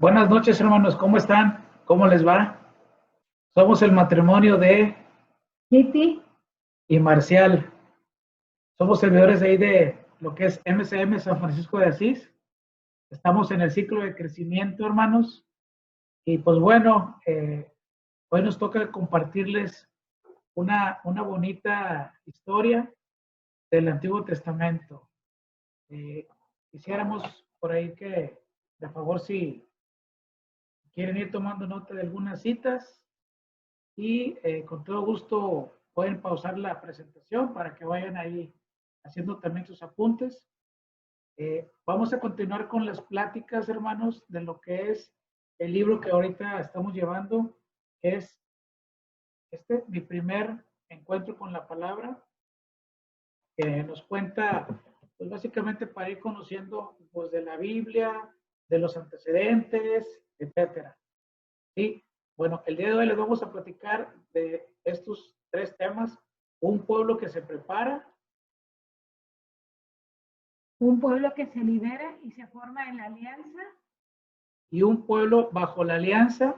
Buenas noches, hermanos. ¿Cómo están? ¿Cómo les va? Somos el matrimonio de Kitty, y Marcial. Somos servidores de ahí de lo que es MCM San Francisco de Asís. Estamos en el ciclo de crecimiento, hermanos. Y pues bueno, hoy nos toca compartirles una bonita historia del Antiguo Testamento. Eh, Quisiéramos por ahí que, de favor, si quieren ir tomando nota de algunas citas, y con todo gusto pueden pausar la presentación para que vayan ahí haciendo también sus apuntes. Vamos a continuar con las pláticas, hermanos, de lo que es el libro que ahorita estamos llevando, que es mi primer encuentro con la palabra, que nos cuenta, pues básicamente para ir conociendo pues, de la Biblia, de los antecedentes, etcétera. Sí, bueno, el día de hoy les vamos a platicar de estos tres temas: un pueblo que se prepara, un pueblo que se lidera y se forma en la alianza. y un pueblo bajo la alianza.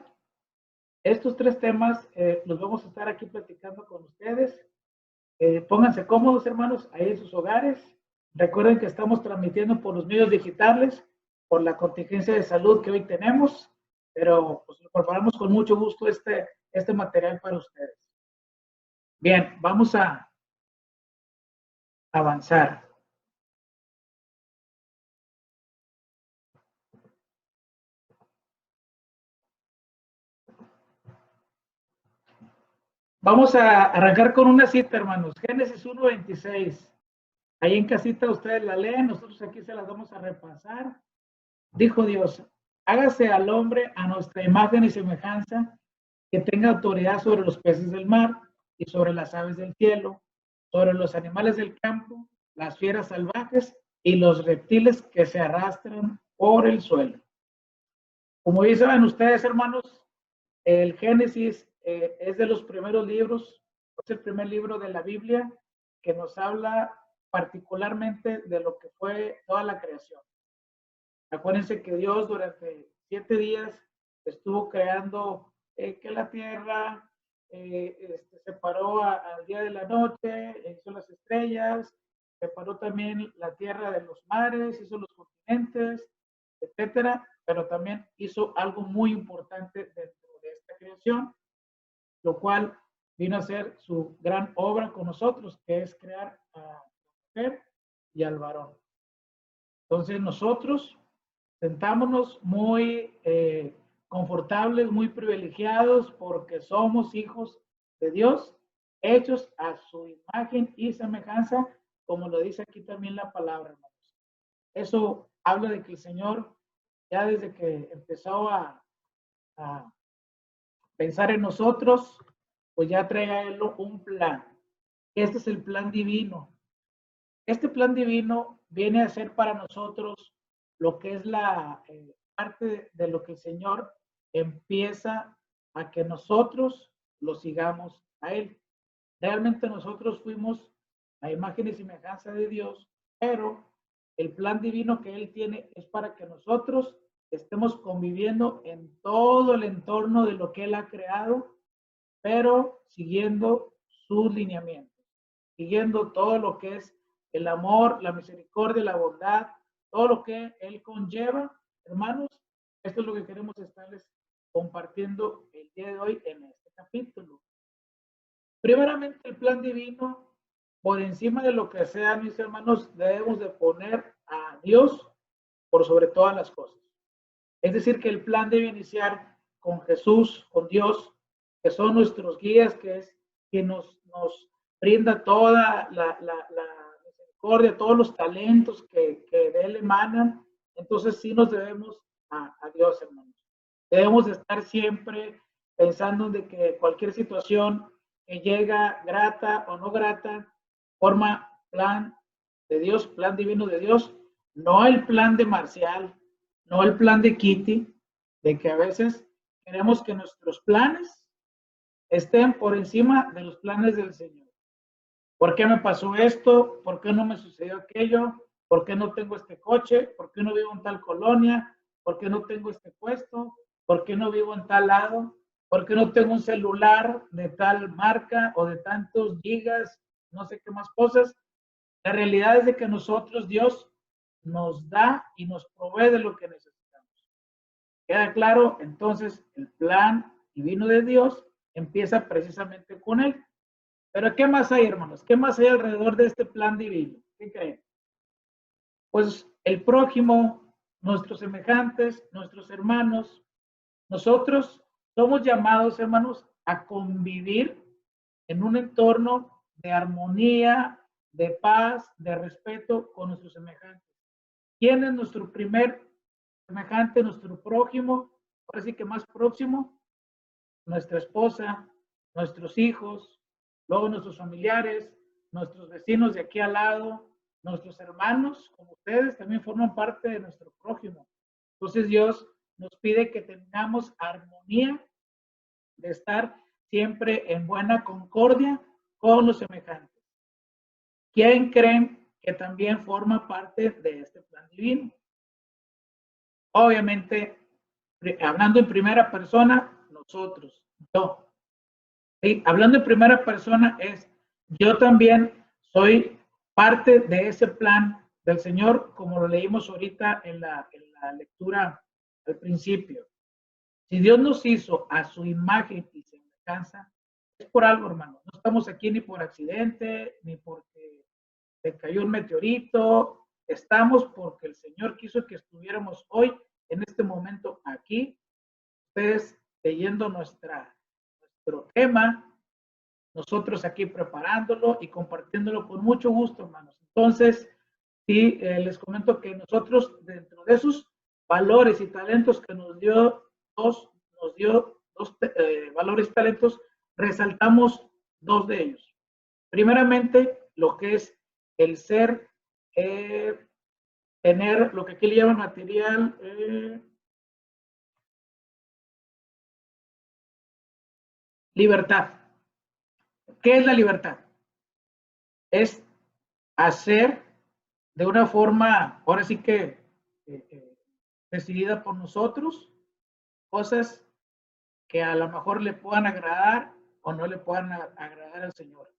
Estos tres temas los vamos a estar aquí platicando con ustedes. Pónganse cómodos, hermanos, ahí en sus hogares. Recuerden que estamos transmitiendo por los medios digitales, por la contingencia de salud que hoy tenemos, pero pues, preparamos con mucho gusto este material para ustedes. Bien, vamos a avanzar. Vamos a arrancar con una cita, hermanos. Génesis 1:26. Ahí en casita ustedes la leen, nosotros aquí se las vamos a repasar. Dijo Dios: hágase al hombre a nuestra imagen y semejanza, que tenga autoridad sobre los peces del mar y sobre las aves del cielo, sobre los animales del campo, las fieras salvajes y los reptiles que se arrastran por el suelo. Como ya saben ustedes, hermanos, el Génesis es de los primeros libros, es el primer libro de la Biblia que nos habla particularmente de lo que fue toda la creación. Acuérdense que Dios durante 7 días estuvo creando que la tierra separó al día de la noche, hizo las estrellas, separó también la tierra de los mares, hizo los continentes, etcétera, pero también hizo algo muy importante dentro de esta creación, lo cual vino a ser su gran obra con nosotros, que es crear a la mujer y al varón. Entonces nosotros sentámonos muy confortables, muy privilegiados, porque somos hijos de Dios, hechos a su imagen y semejanza, como lo dice aquí también la palabra, hermanos. Eso habla de que el Señor, ya desde que empezó a pensar en nosotros, pues ya trae a Él un plan. Este es el plan divino. Este plan divino viene a ser para nosotros lo que es la parte de lo que el Señor empieza a que nosotros lo sigamos a Él. Realmente nosotros fuimos a imagen y semejanza de Dios, pero el plan divino que Él tiene es para que nosotros estemos conviviendo en todo el entorno de lo que Él ha creado, pero siguiendo sus lineamientos, siguiendo todo lo que es el amor, la misericordia, la bondad, todo lo que Él conlleva, hermanos. Esto es lo que queremos estarles compartiendo el día de hoy en este capítulo. Primeramente, el plan divino, por encima de lo que sea, mis hermanos, debemos de poner a Dios por sobre todas las cosas. Es decir, que el plan debe iniciar con Jesús, con Dios, que son nuestros guías, que es quien nos brinda toda la misericordia, todos los talentos que de Él emanan. Entonces sí nos debemos a Dios, hermanos. Debemos de estar siempre pensando de que cualquier situación que llega, grata o no grata, forma plan de Dios, plan divino de Dios, no el plan de Marcial, no el plan de Kitty, de que a veces queremos que nuestros planes estén por encima de los planes del Señor. ¿Por qué me pasó esto? ¿Por qué no me sucedió aquello? ¿Por qué no tengo este coche? ¿Por qué no vivo en tal colonia? ¿Por qué no tengo este puesto? ¿Por qué no vivo en tal lado? ¿Por qué no tengo un celular de tal marca o de tantos gigas? No sé qué más cosas. La realidad es de que nosotros, Dios nos da y nos provee de lo que necesitamos. ¿Queda claro? Entonces, el plan divino de Dios empieza precisamente con él. Pero ¿qué más hay, hermanos? ¿Qué más hay alrededor de este plan divino? ¿Qué creen? Pues el prójimo, nuestros semejantes, nuestros hermanos, nosotros somos llamados, hermanos, a convivir en un entorno de armonía, de paz, de respeto con nuestros semejantes. ¿Quién es nuestro primer semejante, nuestro prójimo? Ahora sí que más próximo, nuestra esposa, nuestros hijos, luego nuestros familiares, nuestros vecinos de aquí al lado, nuestros hermanos, como ustedes, también forman parte de nuestro prójimo. Entonces Dios nos pide que tengamos armonía, de estar siempre en buena concordia con los semejantes. ¿Quién creen que también forma parte de este plan divino? Obviamente, hablando en primera persona, nosotros, yo. ¿Sí? Hablando en primera persona es, yo también soy parte de ese plan del Señor, como lo leímos ahorita en la lectura al principio. Si Dios nos hizo a su imagen y semejanza, es por algo, hermano. No estamos aquí ni por accidente, ni porque se cayó un meteorito. Estamos porque el Señor quiso que estuviéramos hoy, en este momento, aquí. Ustedes leyendo nuestro tema, nosotros aquí preparándolo y compartiéndolo con mucho gusto, hermanos. Entonces, sí, les comento que nosotros, dentro de esos valores y talentos que nos dio dos valores y talentos, resaltamos dos de ellos. Primeramente, lo que es el ser, tener lo que aquí le llaman material, libertad. ¿Qué es la libertad? Es hacer de una forma, ahora sí que decidida por nosotros, cosas que a lo mejor le puedan agradar o no le puedan agradar al Señor.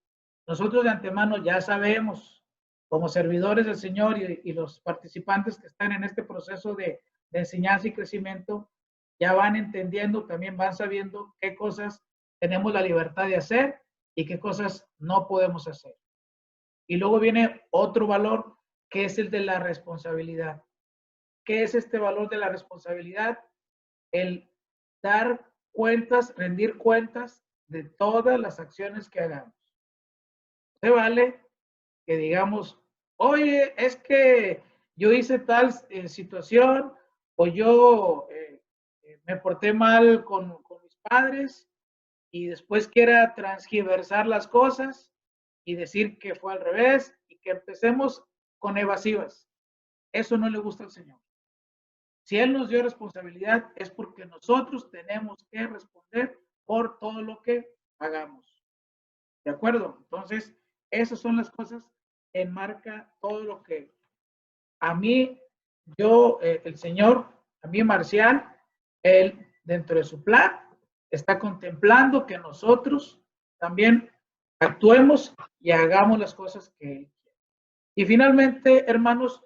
Nosotros de antemano ya sabemos, como servidores del Señor y los participantes que están en este proceso de enseñanza y crecimiento, ya van entendiendo, también van sabiendo qué cosas tenemos la libertad de hacer y qué cosas no podemos hacer. Y luego viene otro valor que es el de la responsabilidad. ¿Qué es este valor de la responsabilidad? El dar cuentas, rendir cuentas de todas las acciones que hagamos. Se vale que digamos, oye, es que yo hice tal situación o yo me porté mal con mis padres y después quiera transgiversar las cosas y decir que fue al revés y que empecemos con evasivas. Eso no le gusta al Señor. Si Él nos dio responsabilidad es porque nosotros tenemos que responder por todo lo que hagamos. ¿De acuerdo? Entonces, esas son las cosas que enmarca todo lo que a mí, el Señor, a mí Marcial, Él dentro de su plan está contemplando que nosotros también actuemos y hagamos las cosas que Él quiere. Y finalmente, hermanos,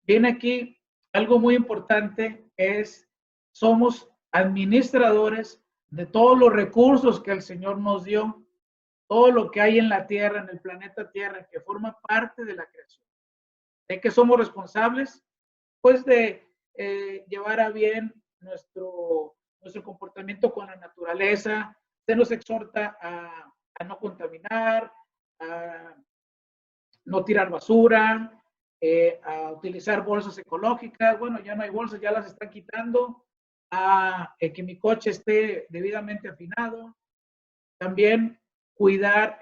viene aquí algo muy importante, es somos administradores de todos los recursos que el Señor nos dio, todo lo que hay en la Tierra, en el planeta Tierra, que forma parte de la creación. ¿De qué somos responsables? Pues de llevar a bien nuestro comportamiento con la naturaleza. Se nos exhorta a no contaminar, a no tirar basura, a utilizar bolsas ecológicas. Bueno, ya no hay bolsas, ya las están quitando. A que mi coche esté debidamente afinado. También cuidar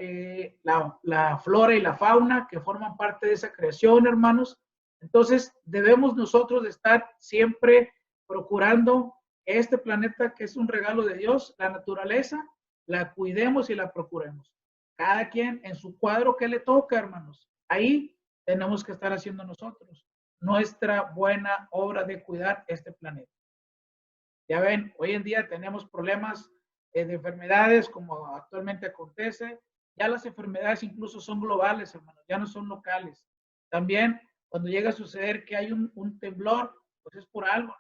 la flora y la fauna que forman parte de esa creación, hermanos. Entonces, debemos nosotros de estar siempre procurando este planeta que es un regalo de Dios, la naturaleza, la cuidemos y la procuremos. Cada quien en su cuadro que le toca, hermanos. Ahí tenemos que estar haciendo nosotros nuestra buena obra de cuidar este planeta. Ya ven, hoy en día tenemos problemas de enfermedades como actualmente acontece. Ya las enfermedades incluso son globales, hermanos, ya no son locales. También cuando llega a suceder que hay un temblor, pues es por algo.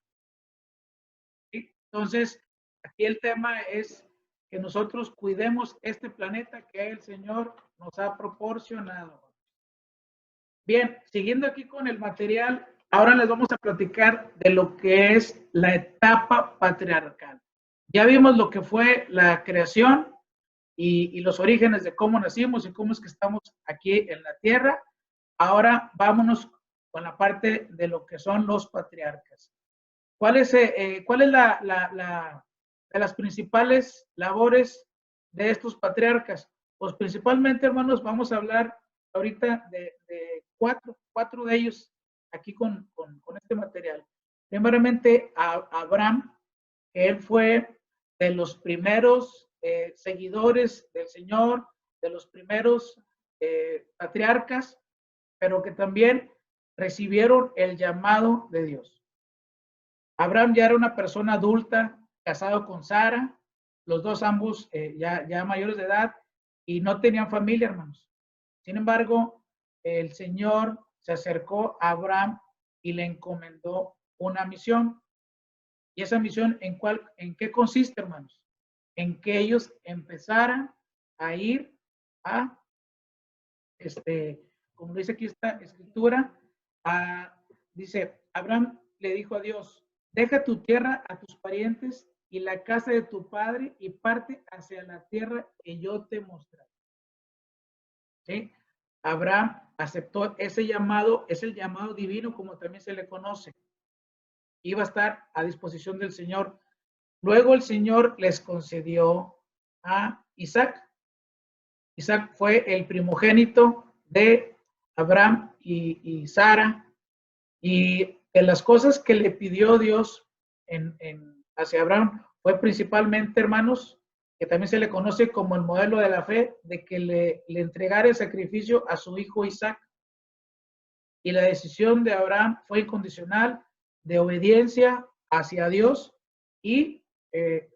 ¿Sí? Entonces, aquí el tema es que nosotros cuidemos este planeta que el Señor nos ha proporcionado. Bien, siguiendo aquí con el material, ahora les vamos a platicar de lo que es la etapa patriarcal. Ya vimos lo que fue la creación y los orígenes de cómo nacimos y cómo es que estamos aquí en la tierra. Ahora vámonos con la parte de lo que son los patriarcas. ¿Cuál es de las principales labores de estos patriarcas? Pues principalmente, hermanos, vamos a hablar ahorita de cuatro de ellos aquí con este material. Primeramente, a Abraham, que él fue de los primeros seguidores del Señor, de los primeros patriarcas, pero que también recibieron el llamado de Dios. Abraham ya era una persona adulta, casado con Sara, los dos ambos ya mayores de edad y no tenían familia, hermanos. Sin embargo, el Señor se acercó a Abraham y le encomendó una misión. ¿Y esa misión en qué consiste, hermanos? En que ellos empezaran a ir a, como dice aquí esta escritura, dice, Abraham le dijo a Dios, deja tu tierra, a tus parientes y la casa de tu padre y parte hacia la tierra que yo te mostraré. ¿Sí? Abraham aceptó ese llamado, es el llamado divino como también se le conoce. Iba a estar a disposición del Señor. Luego el Señor les concedió a Isaac. Isaac fue el primogénito de Abraham y Sara. Y de las cosas que le pidió Dios hacia Abraham fue principalmente, hermanos, que también se le conoce como el modelo de la fe, de que le entregara el sacrificio a su hijo Isaac. Y la decisión de Abraham fue incondicional, de obediencia hacia Dios, y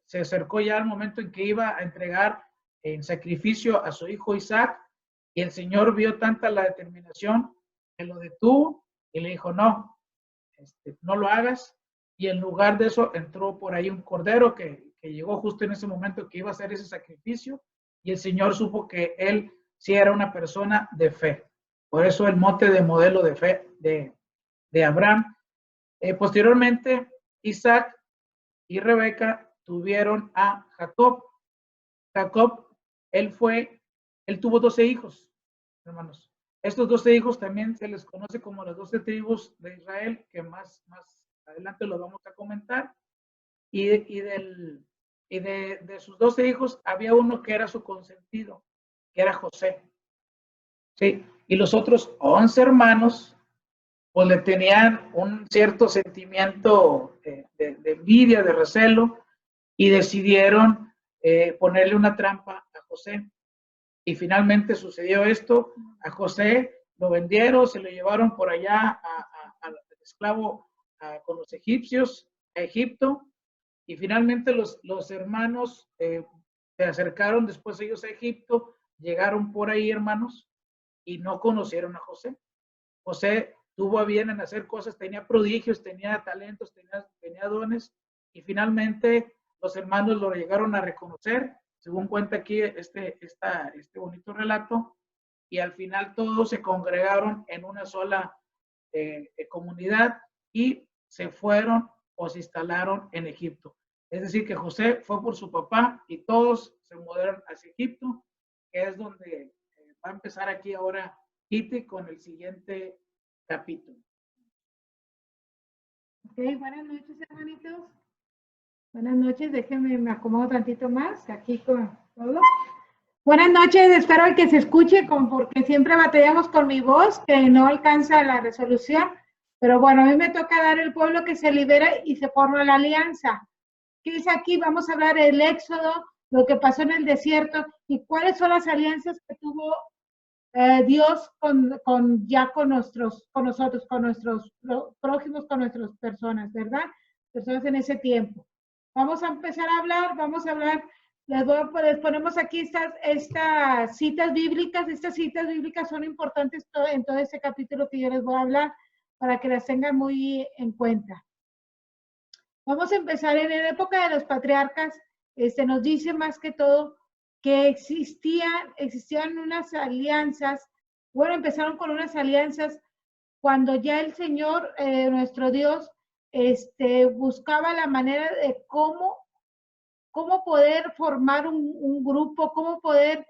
se acercó ya al momento en que iba a entregar en sacrificio a su hijo Isaac, y el Señor vio tanta la determinación que lo detuvo y le dijo, no, no lo hagas, y en lugar de eso entró por ahí un cordero que llegó justo en ese momento que iba a hacer ese sacrificio, y el Señor supo que él sí era una persona de fe. Por eso el mote de modelo de fe de Abraham. Posteriormente, Isaac y Rebeca tuvieron a Jacob. Jacob, él tuvo 12 hijos, hermanos. Estos 12 hijos también se les conoce como las 12 tribus de Israel, que más adelante lo vamos a comentar. Y de sus 12 hijos había uno que era su consentido, que era José. Sí, y los otros 11 hermanos, pues le tenían un cierto sentimiento de envidia, de recelo, y decidieron ponerle una trampa a José. Y finalmente sucedió esto, a José lo vendieron, se lo llevaron por allá al esclavo con los egipcios a Egipto, y finalmente los hermanos se acercaron después ellos a Egipto, llegaron por ahí, hermanos, y no conocieron a José. José tuvo a bien en hacer cosas, tenía prodigios, tenía talentos, tenía dones, y finalmente los hermanos lo llegaron a reconocer, según cuenta aquí este bonito relato, y al final todos se congregaron en una sola comunidad y se fueron o se instalaron en Egipto. Es decir, que José fue por su papá y todos se mudaron hacia Egipto, que es donde va a empezar aquí ahora Kitty con el siguiente capítulo. Ok, buenas noches, hermanitos. Buenas noches, déjenme, me acomodo tantito más aquí con todo. Buenas noches, espero que se escuche, porque siempre batallamos con mi voz, que no alcanza la resolución. Pero bueno, a mí me toca dar el pueblo que se libera y se forma la alianza. ¿Qué es aquí? Vamos a hablar del Éxodo, lo que pasó en el desierto y cuáles son las alianzas que tuvo Dios con nosotros, con nuestros prójimos, con nuestras personas, ¿verdad? Personas en ese tiempo. Vamos a empezar a hablar, les ponemos aquí estas citas bíblicas. Estas citas bíblicas son importantes en todo este capítulo que yo les voy a hablar para que las tengan muy en cuenta. Vamos a empezar en la época de los patriarcas. Nos dice más que todo que existían unas alianzas. Bueno, empezaron con unas alianzas cuando ya el Señor, nuestro Dios, buscaba la manera de cómo poder formar un grupo, cómo poder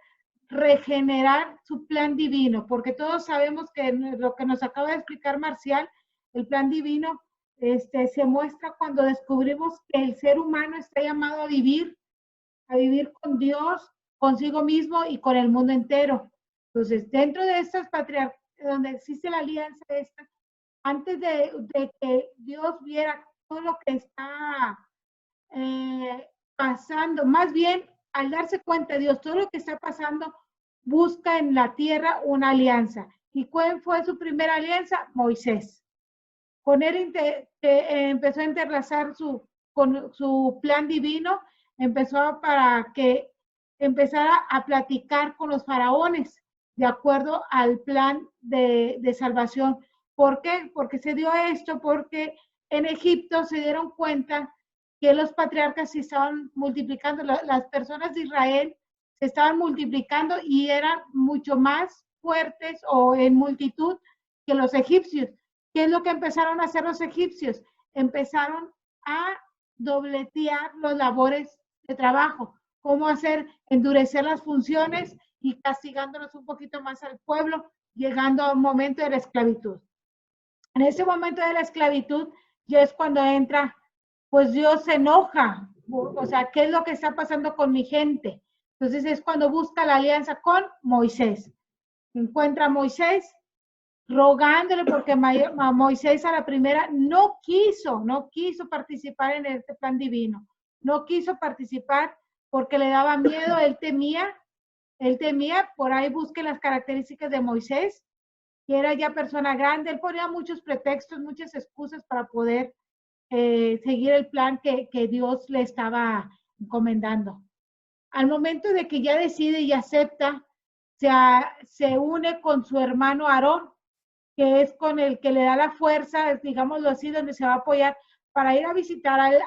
regenerar su plan divino, porque todos sabemos que lo que nos acaba de explicar Marcial, el plan divino, se muestra cuando descubrimos que el ser humano está llamado a vivir con Dios, consigo mismo y con el mundo entero. Entonces, dentro de estas patriarcas, donde existe la alianza esta, antes de que Dios viera todo lo que está pasando, más bien al darse cuenta Dios todo lo que está pasando, busca en la tierra una alianza. ¿Y cuál fue su primera alianza? Moisés. Con él empezó a entrelazar con su plan divino, empezó para que empezara a platicar con los faraones de acuerdo al plan de salvación. ¿Por qué? Porque se dio esto, porque en Egipto se dieron cuenta que los patriarcas se estaban multiplicando, las personas de Israel se estaban multiplicando y eran mucho más fuertes o en multitud que los egipcios. ¿Qué es lo que empezaron a hacer los egipcios? Empezaron a dobletear los labores de trabajo. ¿Cómo hacer? Endurecer las funciones y castigándolos un poquito más al pueblo, llegando a un momento de la esclavitud. En ese momento de la esclavitud ya es cuando entra, pues Dios se enoja. O sea, ¿qué es lo que está pasando con mi gente? Entonces es cuando busca la alianza con Moisés. Encuentra a Moisés rogándole, porque Moisés a la primera no quiso participar en este plan divino. No quiso participar porque le daba miedo, él temía, por ahí busquen las características de Moisés, que era ya persona grande, él ponía muchos pretextos, muchas excusas para poder seguir el plan que Dios le estaba encomendando. Al momento de que ya decide y acepta, se une con su hermano Aarón, que es con el que le da la fuerza, digámoslo así, donde se va a apoyar para ir a visitar al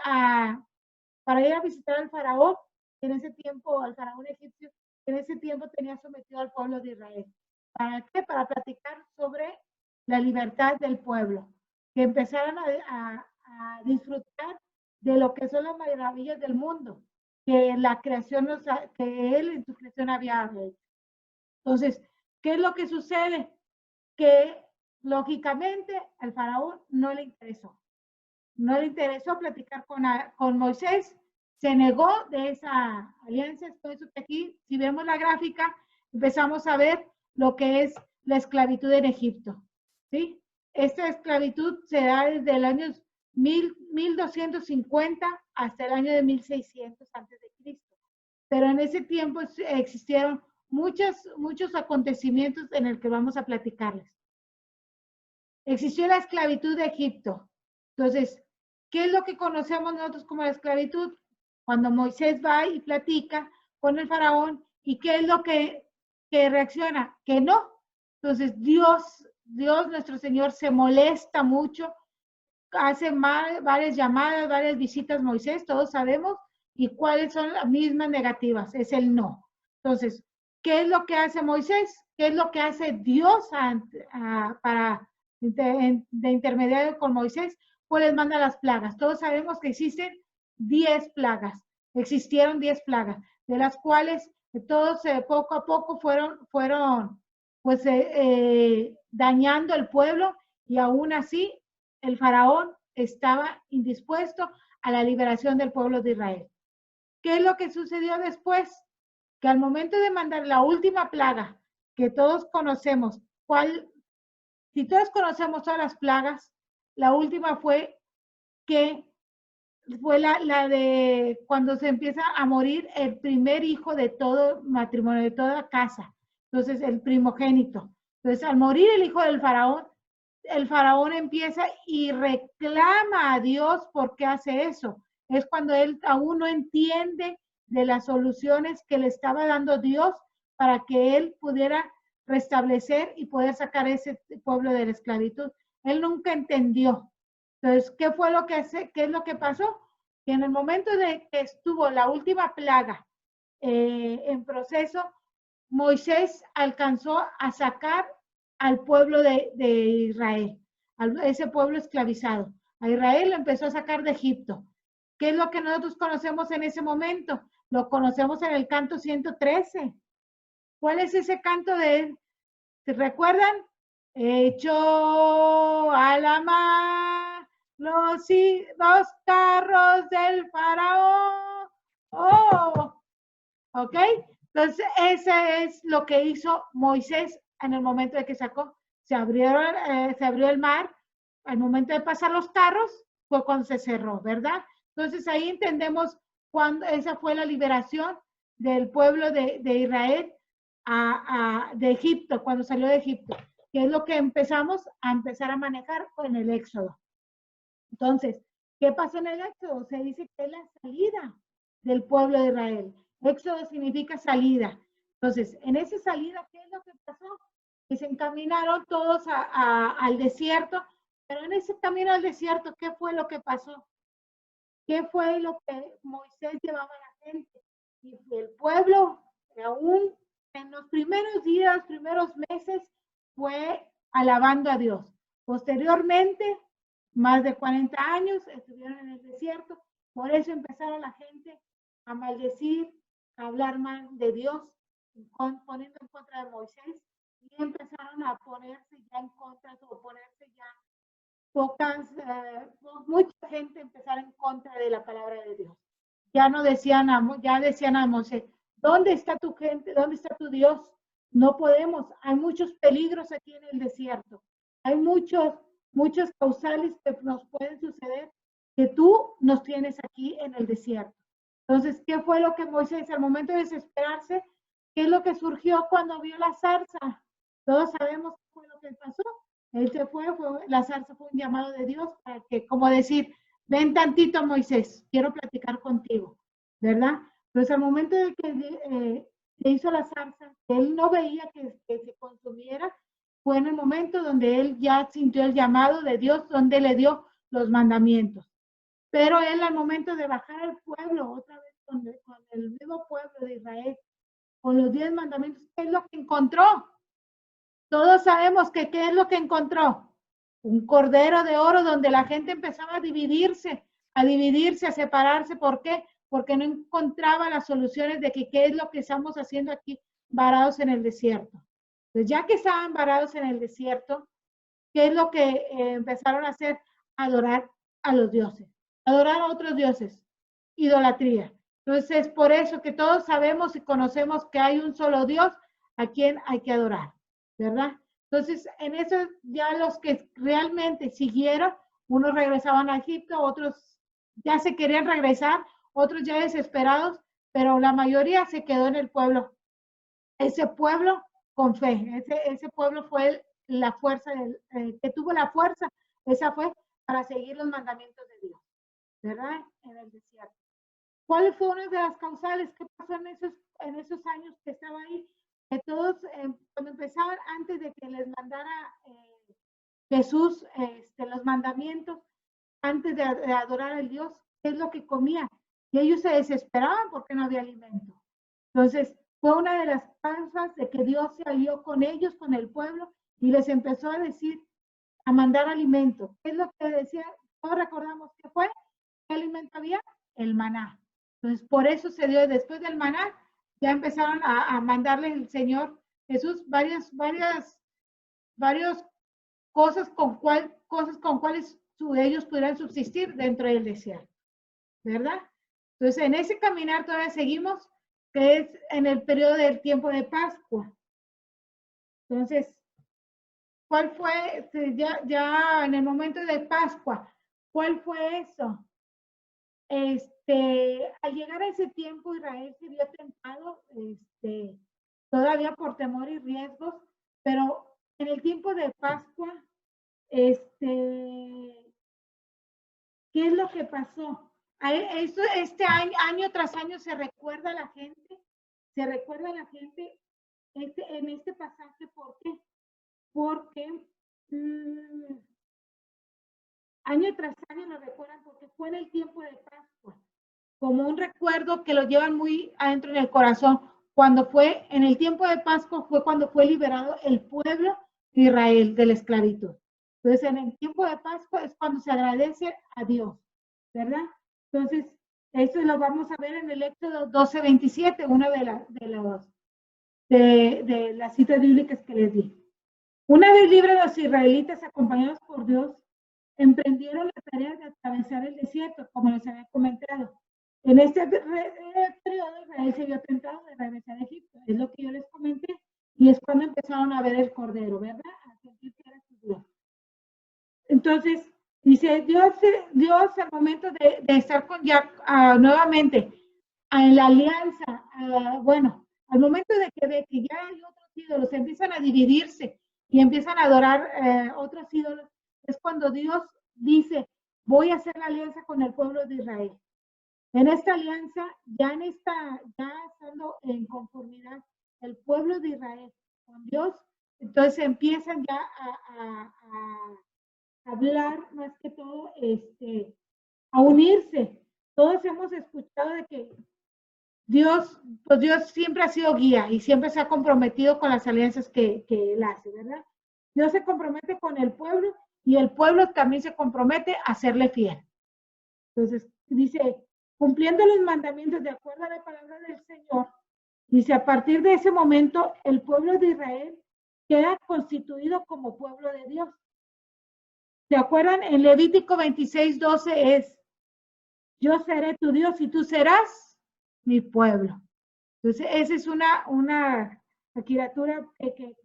faraón, que en ese tiempo, al faraón egipcio, que en ese tiempo tenía sometido al pueblo de Israel. ¿Para qué? Para platicar sobre la libertad del pueblo, que empezaran a disfrutar de lo que son las maravillas del mundo, que la creación, que él en su creación había hecho. Entonces, ¿qué es lo que sucede? Que lógicamente al faraón no le interesó platicar con Moisés, se negó de esa alianza. Es por eso que aquí, si vemos la gráfica, empezamos a ver lo que es la esclavitud en Egipto, ¿sí? Esta esclavitud se da desde el año 1250 hasta el año de 1600 antes de Cristo. Pero en ese tiempo existieron muchos acontecimientos en el que vamos a platicarles. Existió la esclavitud de Egipto. Entonces, ¿qué es lo que conocemos nosotros como la esclavitud? Cuando Moisés va y platica con el faraón, ¿y qué es lo que reacciona? Que no. Entonces, Dios, nuestro Señor, se molesta mucho, hace varias llamadas, varias visitas a Moisés, todos sabemos, y cuáles son las mismas negativas, es el no. Entonces, ¿qué es lo que hace Moisés? ¿Qué es lo que hace Dios para de intermediario con Moisés? Pues les manda las plagas. Todos sabemos que existen 10 plagas. Existieron 10 plagas, de las cuales todos poco a poco fueron pues dañando el pueblo, y aún así el faraón estaba indispuesto a la liberación del pueblo de Israel. ¿Qué es lo que sucedió después? Que al momento de mandar la última plaga, que todos conocemos, si todos conocemos todas las plagas, la última fue la de cuando se empieza a morir el primer hijo de todo matrimonio, de toda casa. Entonces, el primogénito. Entonces, al morir el hijo del faraón, el faraón empieza y reclama a Dios por qué hace eso. es cuando él aún no entiende de las soluciones que le estaba dando Dios para que él pudiera restablecer y poder sacar ese pueblo de la esclavitud. Él nunca entendió. Entonces, ¿qué fue lo que qué es lo que pasó? Que en el momento de que estuvo la última plaga en proceso, Moisés alcanzó a sacar al pueblo de Israel, a ese pueblo esclavizado. A Israel lo empezó a sacar de Egipto. ¿Qué es lo que nosotros conocemos en ese momento? Lo conocemos en el canto 113. ¿Cuál es ese canto de él? ¿Se recuerdan? Echó a la mar los carros del faraón. Oh, ¿ok? Entonces, ese es lo que hizo Moisés en el momento de que sacó. Se abrió el mar. Al momento de pasar los carros fue cuando se cerró, ¿verdad? Entonces, ahí entendemos cuando esa fue la liberación del pueblo de Israel de Egipto, cuando salió de Egipto, que es lo que empezamos a manejar con el Éxodo. Entonces, ¿qué pasó en el Éxodo? Se dice que es la salida del pueblo de Israel. Éxodo significa salida. Entonces, en esa salida, ¿qué es lo que pasó? Que se encaminaron todos al desierto, pero en ese camino al desierto, ¿qué fue lo que pasó? ¿Qué fue lo que Moisés llevaba a la gente? Y el pueblo, aún en los primeros días, primeros meses, fue alabando a Dios. Posteriormente, más de 40 años estuvieron en el desierto, por eso empezaron la gente a maldecir, a hablar mal de Dios, poniendo en contra de Moisés, y empezaron a ponerse ya en contra, o ponerse ya mucha gente empezar en contra de la palabra de Dios. Ya decían a Moisés, ¿dónde está tu gente? ¿Dónde está tu Dios? No podemos, hay muchos peligros aquí en el desierto. Hay muchos causales que nos pueden suceder que tú nos tienes aquí en el desierto. Entonces, ¿qué fue lo que Moisés, al momento de desesperarse, qué es lo que surgió cuando vio la zarza? Todos sabemos qué fue lo que pasó. Él se fue, la zarza fue un llamado de Dios para que, como decir, ven tantito Moisés, quiero platicar contigo, ¿verdad? Entonces al momento de que se hizo la zarza, él no veía que se consumiera, fue en el momento donde él ya sintió el llamado de Dios, donde le dio los mandamientos. Pero él al momento de bajar al pueblo, otra vez con el mismo pueblo de Israel, con los 10 mandamientos, ¿qué es lo que encontró? Todos sabemos que ¿qué es lo que encontró? Un cordero de oro donde la gente empezaba a dividirse, a separarse. ¿Por qué? Porque no encontraba las soluciones de que qué es lo que estamos haciendo aquí varados en el desierto. Entonces, ya que estaban varados en el desierto, ¿qué es lo que empezaron a hacer? Adorar a los dioses, adorar a otros dioses, idolatría. Entonces, por eso que todos sabemos y conocemos que hay un solo Dios a quien hay que adorar, ¿verdad? Entonces, en eso ya los que realmente siguieron, unos regresaban a Egipto, otros ya se querían regresar, otros ya desesperados, pero la mayoría se quedó en el pueblo. Ese pueblo con fe, ese pueblo fue la fuerza, que tuvo la fuerza, esa fue para seguir los mandamientos de Dios, ¿verdad? En el desierto. ¿Cuál fue una de las causales? ¿Qué pasó en esos años que estaba ahí? Que todos, cuando empezaban, antes de que les mandara Jesús los mandamientos, antes de adorar al Dios, ¿qué es lo que comían? Y ellos se desesperaban porque no había alimento. Entonces, fue una de las causas de que Dios se alió con ellos, con el pueblo, y les empezó a decir, a mandar alimento. ¿Qué es lo que decía? Todos recordamos que fue, ¿qué alimento había? El maná. Entonces, por eso se dio, después del maná, ya empezaron a mandarle el Señor Jesús varias cosas con cuales ellos pudieran subsistir dentro del desierto, ¿verdad? Entonces, en ese caminar todavía seguimos, que es en el periodo del tiempo de Pascua. Entonces, ¿cuál fue, ya en el momento de Pascua, cuál fue eso? Al llegar a ese tiempo, Israel se vio tentado, todavía por temor y riesgos, pero en el tiempo de Pascua, ¿qué es lo que pasó? Este año tras año se recuerda a la gente, en este pasaje. ¿Por qué? Porque año tras año lo recuerdan porque fue en el tiempo de Pascua, como un recuerdo que lo llevan muy adentro en el corazón. Cuando fue en el tiempo de Pascua fue cuando fue liberado el pueblo de Israel de la esclavitud. Entonces, en el tiempo de Pascua es cuando se agradece a Dios, ¿verdad? Entonces, eso lo vamos a ver en el Éxodo 12:27, una de las citas bíblicas que les di. Una vez libres los israelitas, acompañados por Dios, emprendieron la tarea de atravesar el desierto, como les había comentado. En este periodo Israel se vio tentado de regresar a Egipto, es lo que yo les comenté, y es cuando empezaron a ver el cordero, ¿verdad? A sentir que era su Dios. Entonces, dice Dios al momento de estar con ya nuevamente en la alianza, bueno, al momento de que ve que ya hay otros ídolos, empiezan a dividirse y empiezan a adorar otros ídolos, es cuando Dios dice, voy a hacer la alianza con el pueblo de Israel. En esta alianza, ya estando en conformidad el pueblo de Israel con Dios, entonces empiezan ya a hablar más que todo, a unirse. Todos hemos escuchado de que Dios siempre ha sido guía y siempre se ha comprometido con las alianzas que Él hace, ¿verdad? Dios se compromete con el pueblo y el pueblo también se compromete a serle fiel. Entonces, dice, cumpliendo los mandamientos de acuerdo a la palabra del Señor, dice, a partir de ese momento, el pueblo de Israel queda constituido como pueblo de Dios. ¿Se acuerdan? En Levítico 26:12 es, yo seré tu Dios y tú serás mi pueblo. Entonces, esa es una criatura que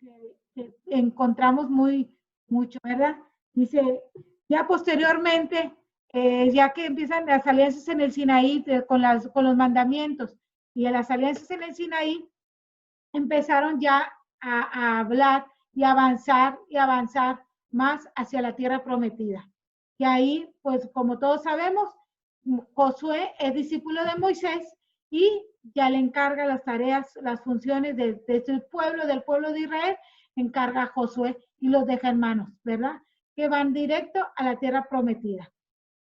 encontramos mucho, ¿verdad? Dice, ya posteriormente, ya que empiezan las alianzas en el Sinaí con los mandamientos y en las alianzas en el Sinaí, empezaron ya a hablar y avanzar más hacia la tierra prometida. Y ahí, pues como todos sabemos, Josué es discípulo de Moisés y ya le encarga las tareas, las funciones del pueblo de Israel, encarga a Josué y los deja en manos, ¿verdad? Que van directo a la tierra prometida,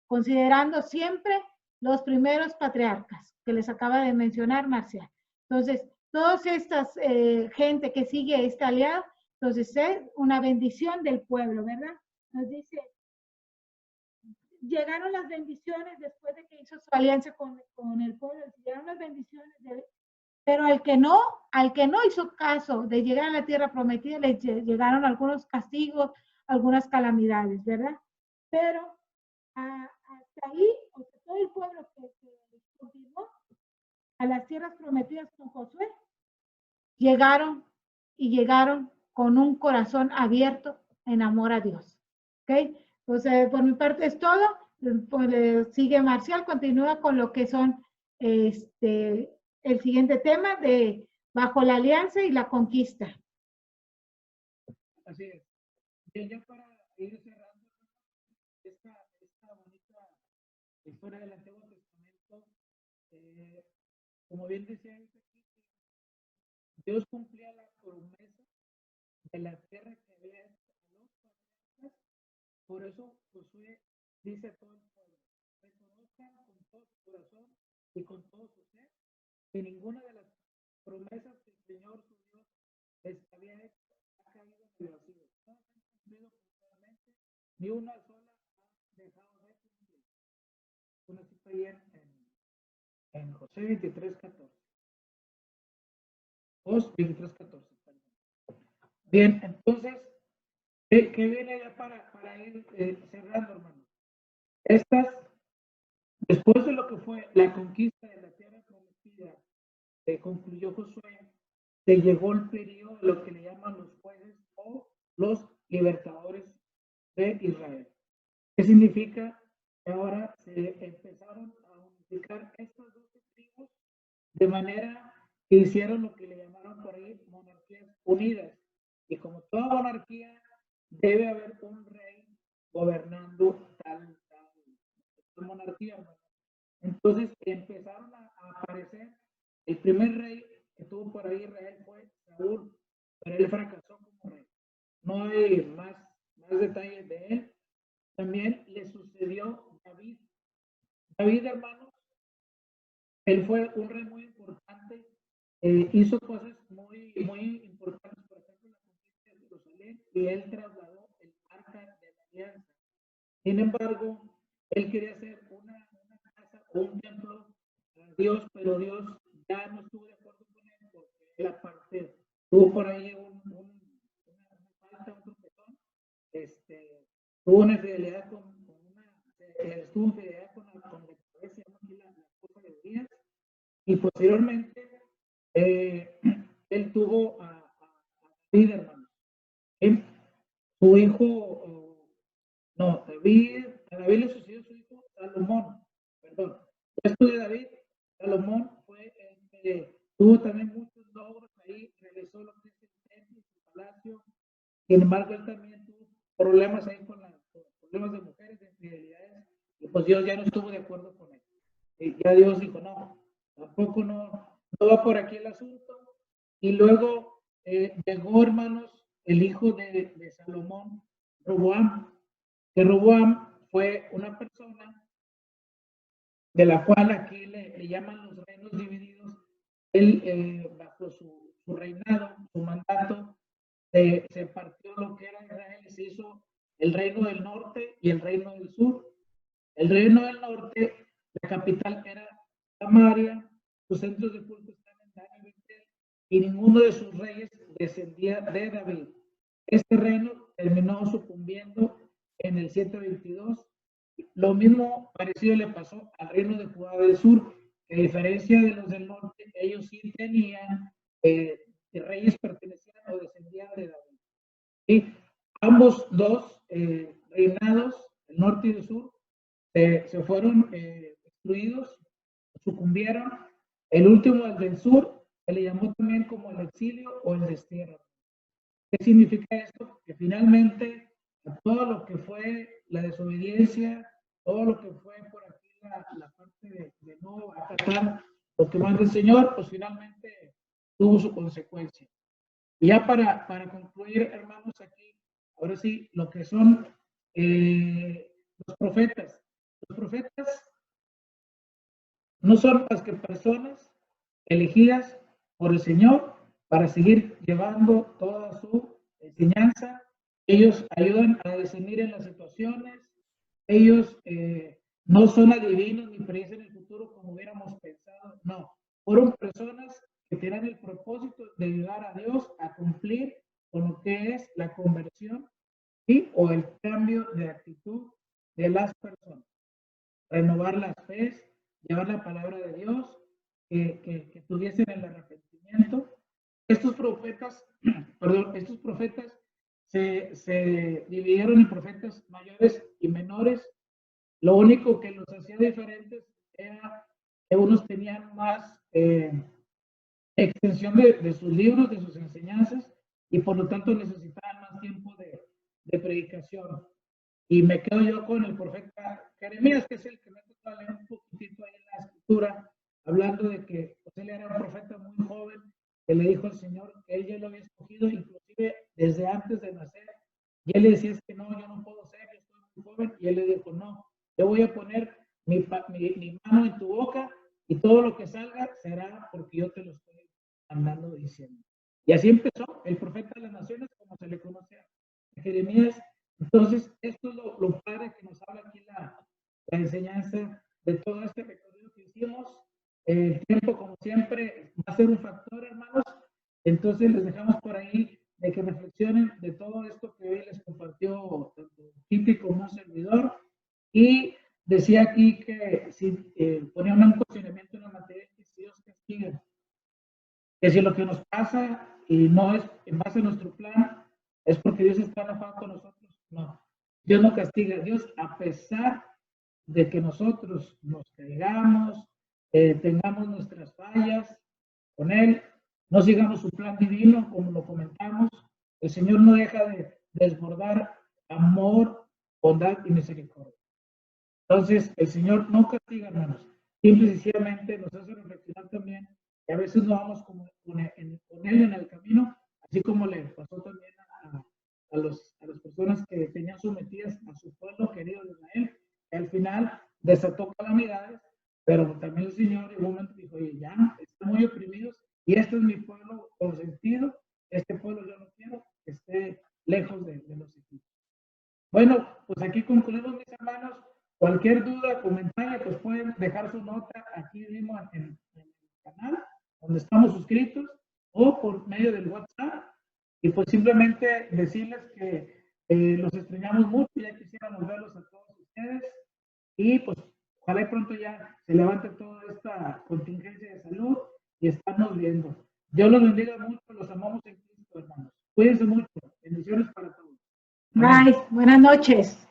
considerando siempre los primeros patriarcas que les acaba de mencionar Marcial. Entonces, todas estas gente que sigue esta aliado, entonces es una bendición del pueblo, ¿verdad? Nos dice, llegaron las bendiciones después de que hizo su alianza con el pueblo, llegaron las bendiciones, pero al que no hizo caso de llegar a la tierra prometida, le llegaron algunos castigos, algunas calamidades, ¿verdad? Pero hasta ahí, o sea, todo el pueblo que continuó a las tierras prometidas con Josué, llegaron con un corazón abierto en amor a Dios. ¿Ok? Pues por mi parte es todo. Pues, sigue Marcial, continúa con lo que son el siguiente tema de bajo la alianza y la conquista. Así es. Bien, ya para ir cerrando esta bonita historia del Antiguo Testamento, como bien decía aquí, Dios cumplía la promesa de la tierra que había hecho a los patriarcas. Por eso Josué dice a todo el pueblo, reconozcan con todo su corazón y con todo su ser que ninguna de las promesas que el Señor su Dios les había hecho ha caído en el vacío. Todas han cumplido completamente, ni una sola ha dejado de cumplir. Una cita ahí en José 23:14. 23:14. Bien, entonces, ¿qué viene ya para ir cerrando, hermano? Después de lo que fue la conquista de la tierra prometida, concluyó Josué, se llegó el periodo de lo que le llaman los jueces o los libertadores de Israel. ¿Qué significa? Que ahora se empezaron a unificar estas dos tribus de manera que hicieron lo que le llamaron por ahí monarquías unidas. Y como toda monarquía, debe haber un rey gobernando tal monarquía. Entonces empezaron a aparecer. El primer rey que tuvo por ahí Israel fue Saúl, pero él fracasó como rey. No hay más detalles de él. También le sucedió David. David, hermanos, él fue un rey muy importante, hizo cosas muy importantes, por ejemplo, la conquista de Jerusalén, y él trasladó el arca de la alianza. Sin embargo, él quería hacer una casa o un templo a Dios, pero Dios ya no estuvo de acuerdo con él porque él aparte tuvo por ahí una falta, un tropezón, tuvo una infidelidad estuvo infidelidad con la cabeza, se llama aquí la esposa de Urias, y posteriormente él tuvo a David, hermano. Su hijo, no, a David le sucedió su hijo Salomón, perdón. Después de David, Salomón fue el que tuvo también muchos logros ahí, realizó lo que es el templo, su palacio. Sin embargo, él también tuvo problemas ahí con problemas de mujeres, de infidelidades, y pues Dios ya no estuvo de acuerdo con él. Y ya Dios dijo, no, tampoco no va por aquí el asunto. Y luego llegó, hermanos, el hijo de Salomón, Roboam, que Roboam fue una persona de la cual aquí le llaman los reinos divididos. Él, bajo su reinado, su mandato, se partió lo que era Israel y se hizo el reino del norte y el reino del sur. El reino del norte, la capital era Samaria, sus centros de culto están en Dan y Betel, y ninguno de sus reyes descendía de David. Este reino terminó sucumbiendo en el 722. Lo mismo parecido le pasó al reino de Judá del sur, que a diferencia de los del norte, ellos sí tenían reyes pertenecían o descendían de David. Y ambos dos reinados, el norte y el sur, se fueron destruidos, sucumbieron. El último, el del sur, se le llamó también como el exilio o el destierro. ¿Qué significa esto? Que finalmente todo lo que fue la desobediencia, todo lo que fue por aquí la parte de no acatar lo que manda el Señor, pues finalmente tuvo su consecuencia. Y ya para concluir, hermanos, aquí, ahora sí, lo que son los profetas. Los profetas no son más que personas elegidas por el Señor para seguir llevando toda su enseñanza. Ellos ayudan a discernir en las situaciones. Ellos no son adivinos ni predicen el futuro como hubiéramos pensado. No, fueron personas que tienen el propósito de ayudar a Dios a cumplir con lo que es la conversión y o el cambio de actitud de las personas. Renovar las fe, llevar la palabra de Dios, que tuviesen el arrepentimiento. Estos profetas, estos profetas se dividieron en profetas mayores y menores. Lo único que los hacía diferentes era que unos tenían más extensión de sus libros, de sus enseñanzas, y por lo tanto necesitaban más tiempo de predicación. Y me quedo yo con el profeta Jeremías, que es el que me toca leer un poquitito ahí en la escritura, hablando de que pues, él era un profeta muy joven, que le dijo al Señor que él ya lo había escogido, inclusive desde antes de nacer. Y él le decía, es que no, yo no puedo ser, yo estoy muy joven. Y él le dijo, no, yo voy a poner mi mano en tu boca y todo lo que salga será porque yo te lo estoy andando diciendo. Y así empezó el profeta de las naciones, como se le conoce a Jeremías. Entonces, esto es lo padre que nos habla aquí la enseñanza de todo este recorrido que hicimos. El tiempo, como siempre, va a ser un factor, hermanos. Entonces, les dejamos por ahí de que reflexionen de todo esto que hoy les compartió tanto Kitty como un servidor. Y decía aquí que si ponía un cuestionamiento en la materia que si Dios castiga, que si lo que nos pasa y no es en base a nuestro plan, es porque Dios está enojado con nosotros. No, Dios no castiga. Dios, a pesar de que nosotros nos caigamos, tengamos nuestras fallas con Él, no sigamos su plan divino, como lo comentamos, el Señor no deja de desbordar amor, bondad y misericordia. Entonces, el Señor no castiga, hermanos. simple y sencillamente nos hace reflexionar también, que a veces no vamos con él en el camino, así como le pasó también a las personas que tenían sometidas a su pueblo querido de Israel, que al final desató calamidades, pero también el Señor en un momento dijo, oye, ya están muy oprimidos y este es mi pueblo consentido, este pueblo yo no quiero que esté lejos de los egipcios. Bueno, pues aquí concluimos, mis hermanos. Cualquier duda, comentario, pues pueden dejar su nota aquí mismo en el canal donde estamos suscritos o por medio del WhatsApp. Y pues simplemente decirles que los extrañamos mucho, ya quisiéramos verlos a todos ustedes. Y pues ojalá pronto ya se levante toda esta contingencia de salud y estamos viendo. Dios los bendiga mucho, los amamos en Cristo, hermanos. Cuídense mucho. Bendiciones para todos. Bye. Buenas noches.